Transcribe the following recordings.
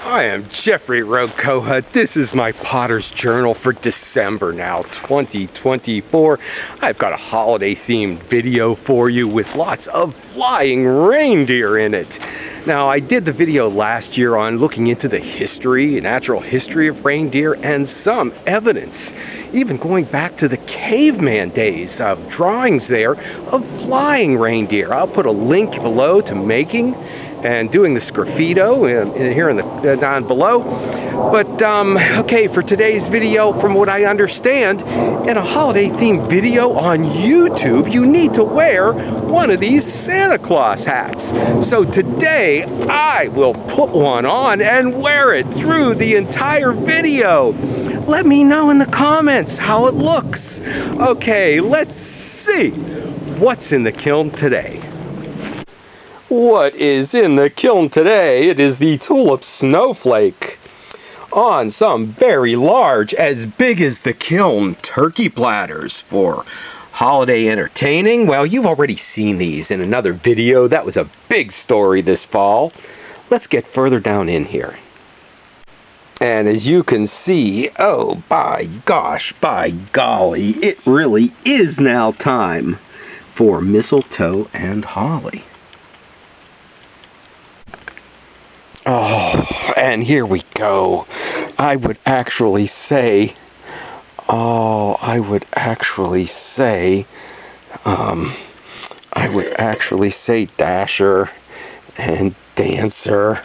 I am Jeffrey Rowe Kohut. This is my Potter's Journal for December now, 2024. I've got a holiday-themed video for you with lots of flying reindeer in it. Now, I did the video last year on looking into the history, natural history of reindeer, and some evidence, even going back to the caveman days of drawings there of flying reindeer. I'll put a link below to making and doing the Sgraffito here in the down below. But okay, for today's video, from what I understand, in a holiday-themed video on YouTube, you need to wear one of these Santa Claus hats. So today, I will put one on and wear it through the entire video. Let me know in the comments how it looks. Okay, let's see what's in the kiln today. What is in the kiln today? It is the tulip snowflake on some very large, as big as the kiln, turkey platters for holiday entertaining. Well, you've already seen these in another video. That was a big story this fall. Let's get further down in here. And as you can see, oh, by gosh, by golly, it really is now time for mistletoe and holly. Oh, and here we go. I would actually say Dasher and Dancer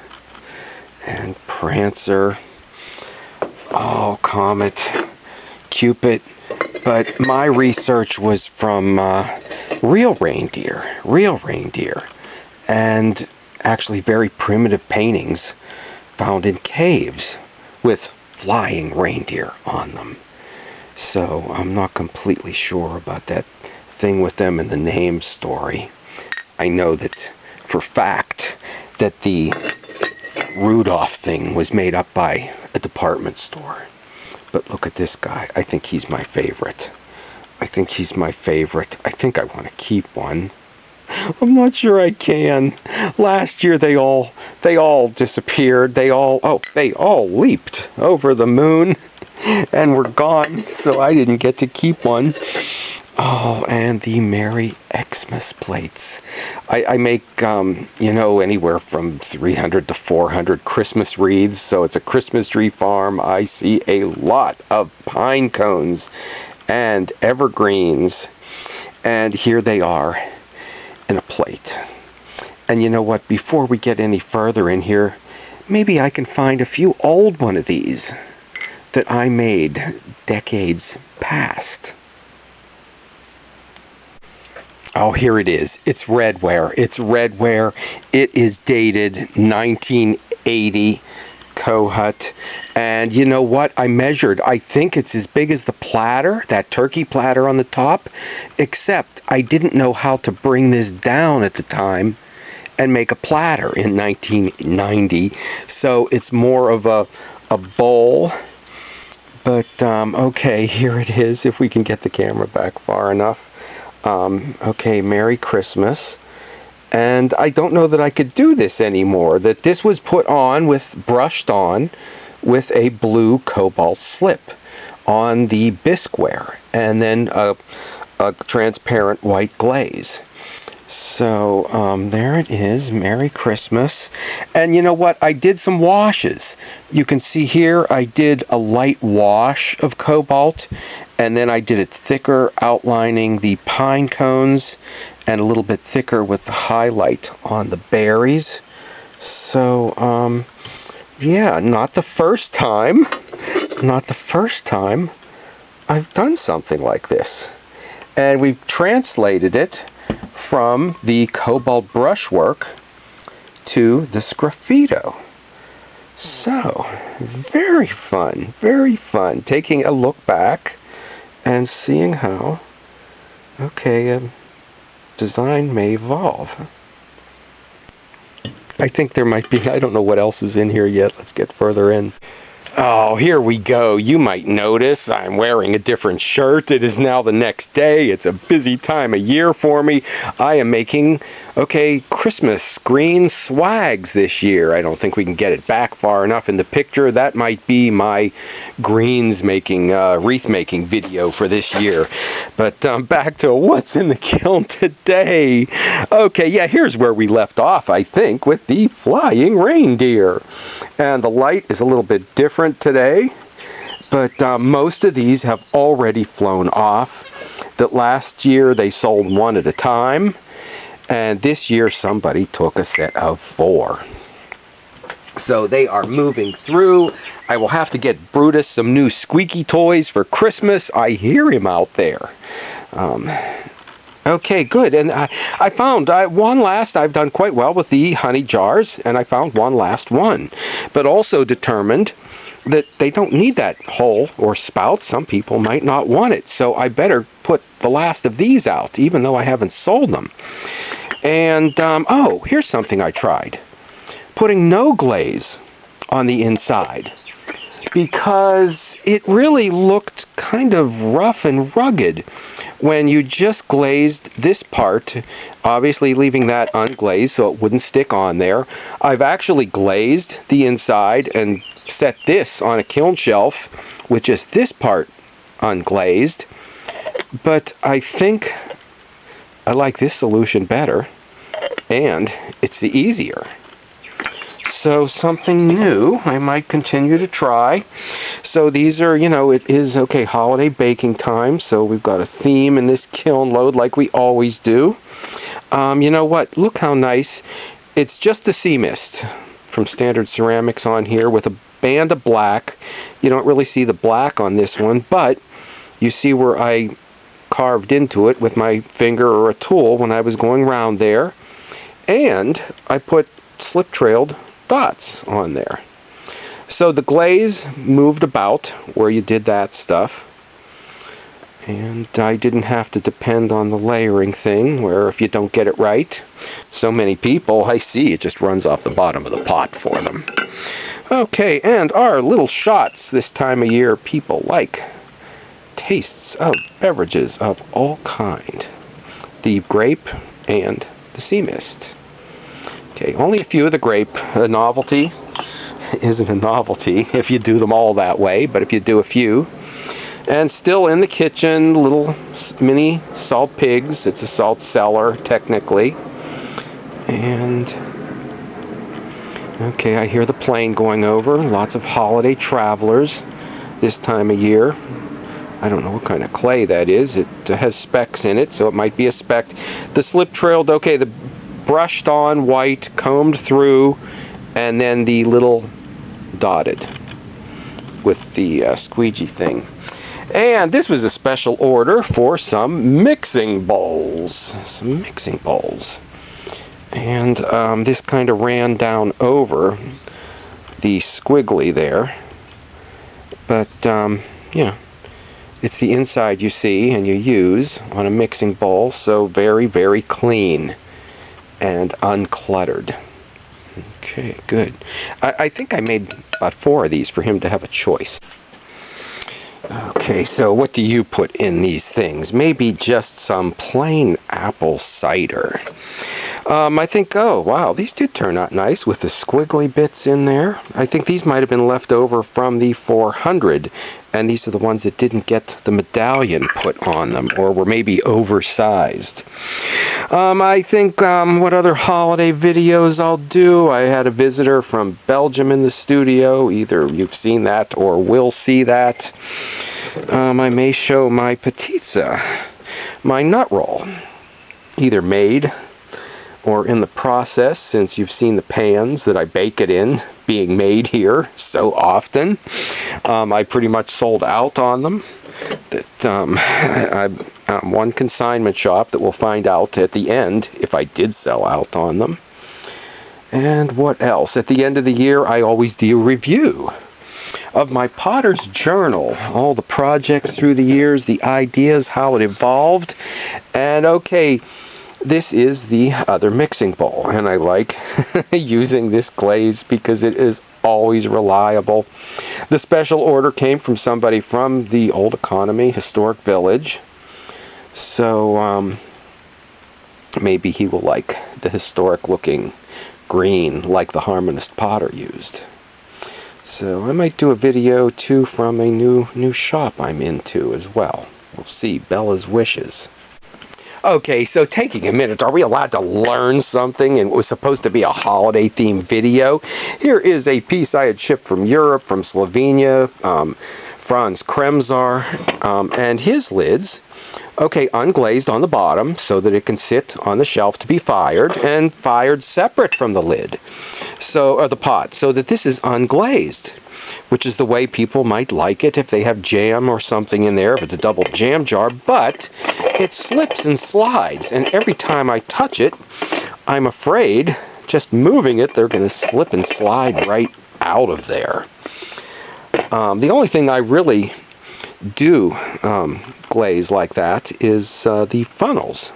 and Prancer. Oh, Comet, Cupid. But my research was from real reindeer, and actually very primitive paintings found in caves with flying reindeer on them. So I'm not completely sure about that thing with them in the name story. I know that for fact that the Rudolph thing was made up by a department store. But look at this guy. I think he's my favorite. I think I want to keep one. I'm not sure I can. Last year they all disappeared. They all leaped over the moon and were gone, so I didn't get to keep one. Oh, and the Merry Xmas plates. I make, anywhere from 300 to 400 Christmas wreaths, so it's a Christmas tree farm. I see a lot of pine cones and evergreens, and here they are in a plate. And you know what, before we get any further in here, maybe I can find a few old one of these that I made decades past. Oh, here it is. It's redware. It is dated 1980 Kohut. And you know what? I measured. I think it's as big as the platter, that turkey platter on the top, except I didn't know how to bring this down at the time and make a platter in 1990. So it's more of a bowl. But, okay, here it is, if we can get the camera back far enough. Okay, Merry Christmas. And I don't know that I could do this anymore. That this was put on brushed on with a blue cobalt slip on the bisqueware, and then a transparent white glaze. So there it is, Merry Christmas. And you know what? I did some washes. You can see here I did a light wash of cobalt, and then I did it thicker, outlining the pine cones, and a little bit thicker with the highlight on the berries. So, yeah, not the first time I've done something like this. And we've translated it from the cobalt brushwork to the Sgraffito. So, very fun, taking a look back and seeing how, okay, design may evolve. I think there might be, I don't know what else is in here yet. Let's get further in. Oh, here we go. You might notice I'm wearing a different shirt. It is now the next day. It's a busy time of year for me. I am making, Christmas green swags this year. I don't think we can get it back far enough in the picture. That might be my greens making, wreath making video for this year. But back to what's in the kiln today. Okay, yeah, here's where we left off, I think, with the flying reindeer. And the light is a little bit different today, but most of these have already flown off. That last year they sold one at a time, and this year somebody took a set of 4. So they are moving through. I will have to get Brutus some new squeaky toys for Christmas. I hear him out there. Okay, good. And I found one last. I've done quite well with the honey jars, and I found one last one. But also determined that they don't need that hole or spout. Some people might not want it. So I better put the last of these out, even though I haven't sold them. And, oh, here's something I tried. Putting no glaze on the inside, because it really looked kind of rough and rugged when you just glazed this part, obviously leaving that unglazed so it wouldn't stick on there. I've actually glazed the inside and set this on a kiln shelf with just this part unglazed, but I think I like this solution better, and it's the easier. So something new I might continue to try. So these are, it is, holiday baking time, so we've got a theme in this kiln load like we always do. You know what? Look how nice. It's just the sea mist from Standard Ceramics on here with a band of black. You don't really see the black on this one, but you see where I carved into it with my finger or a tool when I was going around there. And I put slip-trailed dots on there. So the glaze moved about where you did that stuff, and I didn't have to depend on the layering thing where if you don't get it right, so many people I see it just runs off the bottom of the pot for them. Okay, and our little shots this time of year. People like tastes of beverages of all kind. The grape and the sea mist. Okay, only a few of the grape. A novelty isn't a novelty if you do them all that way, but if you do a few. And still in the kitchen, little mini salt pigs. It's a salt cellar, technically. And, okay, I hear the plane going over. Lots of holiday travelers this time of year. I don't know what kind of clay that is. It has specks in it, so it might be a speck. The slip-trailed, the brushed on white, combed through, and then the little dotted with the squeegee thing. And this was a special order for some mixing bowls. And this kind of ran down over the squiggly there. But, yeah, it's the inside you see and you use on a mixing bowl, so very, very clean and uncluttered. Okay, good. I think I made about 4 of these for him to have a choice. Okay, so what do you put in these things? Maybe just some plain apple cider. I think, oh, wow, these did turn out nice with the squiggly bits in there. I think these might have been left over from the 400, and these are the ones that didn't get the medallion put on them, or were maybe oversized. I think, what other holiday videos I'll do? I had a visitor from Belgium in the studio. Either you've seen that or will see that. I may show my petizza, my nut roll, either made or in the process, since you've seen the pans that I bake it in being made here so often. I pretty much sold out on them. I'm one consignment shop that will find out at the end if I did sell out on them. And what else? At the end of the year, I always do a review of my potter's journal, all the projects through the years, the ideas, how it evolved. And okay, this is the other mixing bowl, and I like using this glaze because it is always reliable. The special order came from somebody from the Old Economy Historic Village. So maybe he will like the historic looking green like the Harmonist potter used. So I might do a video too from a new shop I'm into as well. We'll see. Bella's Wishes. Okay, so taking a minute, are we allowed to learn something? And it was supposed to be a holiday-themed video. Here is a piece I had shipped from Europe, from Slovenia, Franz Kremzar, and his lids, okay, unglazed on the bottom so that it can sit on the shelf to be fired, and fired separate from the lid, or the pot, so that this is unglazed, which is the way people might like it if they have jam or something in there, if it's a double jam jar, but it slips and slides, and every time I touch it, I'm afraid, just moving it, they're going to slip and slide right out of there. The only thing I really do glaze like that is the funnels,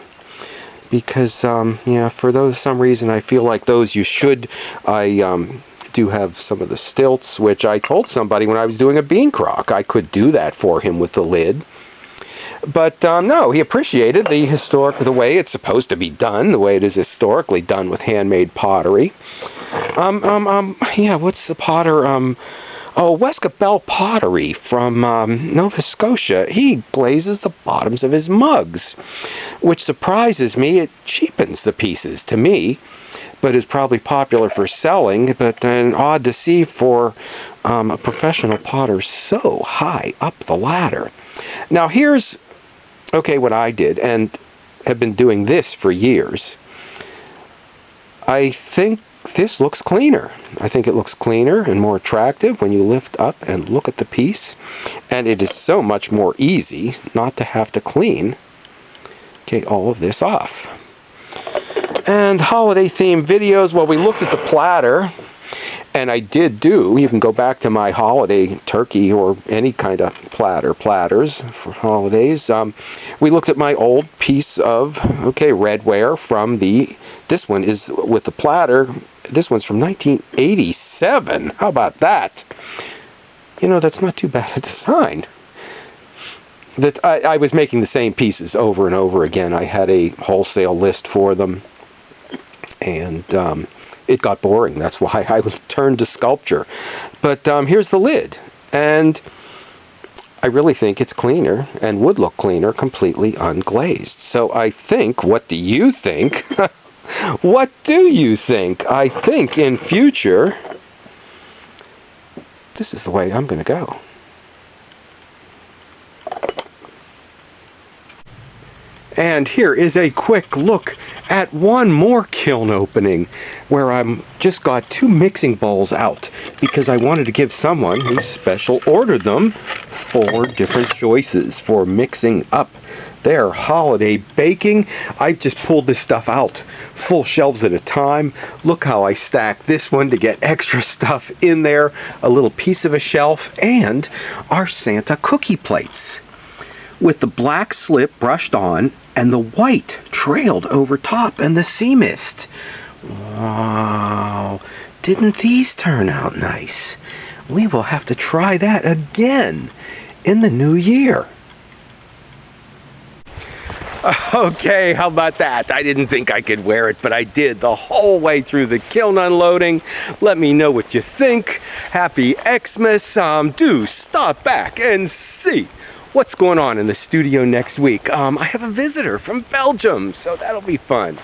because yeah, for some reason I feel like those you should. I do have some of the stilts, which I told somebody when I was doing a bean crock I could do that for him with the lid, but no, he appreciated the way it's supposed to be done, the way it is historically done with handmade pottery. Yeah, what's the potter? Oh, Bell Pottery from Nova Scotia. He glazes the bottoms of his mugs, which surprises me. It cheapens the pieces to me, but is probably popular for selling, but then odd to see for a professional potter so high up the ladder. Now here's, okay, what I did, and have been doing this for years. I think this looks cleaner. I think it looks cleaner and more attractive when you lift up and look at the piece. And it is so much more easy not to have to clean, okay, all of this off. And holiday themed videos, well, we looked at the platter, and I did do, you can go back to my holiday turkey or any kind of platters for holidays. We looked at my old piece of, okay, redware from this one is with the platter. This one's from 1987. How about that? You know, that's not too bad a design. That I was making the same pieces over and over again. I had a wholesale list for them, and it got boring. That's why I turned to sculpture. But here's the lid, and I really think it's cleaner and would look cleaner completely unglazed. So I think, what do you think? What do you think? I think in future, this is the way I'm going to go. And here is a quick look at one more kiln opening, where I'm just got 2 mixing bowls out because I wanted to give someone who special ordered them 4 different choices for mixing up their holiday baking. I just pulled this stuff out full shelves at a time. Look how I stacked this one to get extra stuff in there, a little piece of a shelf, and our Santa cookie plates with the black slip brushed on and the white trailed over top and the sea mist. Wow, didn't these turn out nice? We will have to try that again in the new year. Okay, how about that? I didn't think I could wear it, but I did the whole way through the kiln unloading. Let me know what you think. Happy Xmas. Do stop back and see what's going on in the studio next week. I have a visitor from Belgium, so that'll be fun.